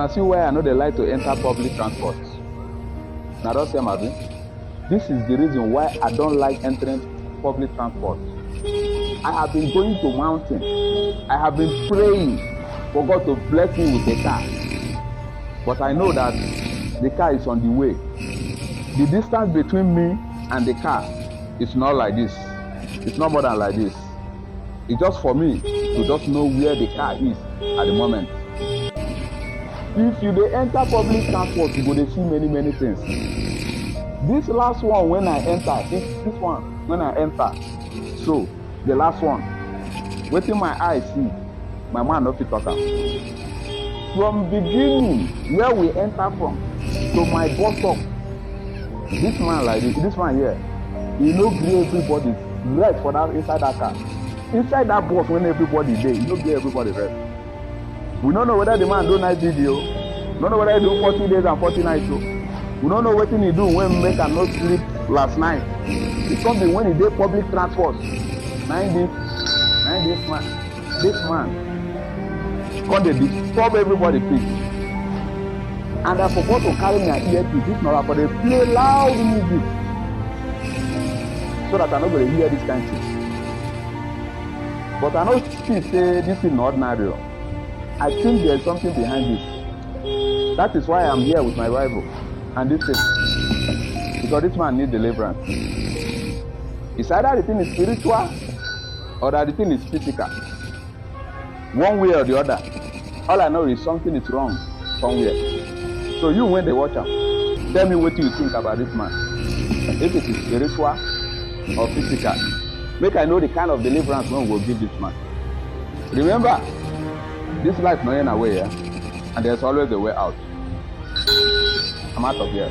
Una see why I know they like to enter public transport. Now don't say Mabi. This is the reason why I don't like entering public transport. I have been going to mountain. I have been praying for God to bless me with a car. But I know that the car is on the way. The distance between me and the car is not like this. It's not more than like this. It's just for me to just know where the car is at the moment. If you dey enter public transport, you go dey see many things. This last one when I enter, this one when I enter, so the last one, wetin my eye see, my man no fit talk am. From beginning where we enter from to my bus stop, this man like this man here, he no gree everybody rest for that inside that car. Inside that bus when everybody dey, he no gree everybody rest. We don't know whether the man do night video, we don't know whether he do 40 days and 40 nights. So we don't know what he do when make am no sleep last night. It's something when he dey public transport. This man come dey disturb everybody please. And I forgot to carry my earpiece. This number for dey play loud music so that I no go hear this kind of thing. But I know see say this is not ordinary. I think there is something behind this. That is why I'm here with my Bible and this thing. Because this man needs deliverance. It's either the thing is spiritual or that the thing is physical. One way or the other. All I know is something is wrong somewhere. So you when they watch him, tell me what you think about this man. If it is spiritual or physical. Make I know the kind of deliverance one will give this man. Remember, this life not in a way, yeah? And there's always a way out. I'm out of here.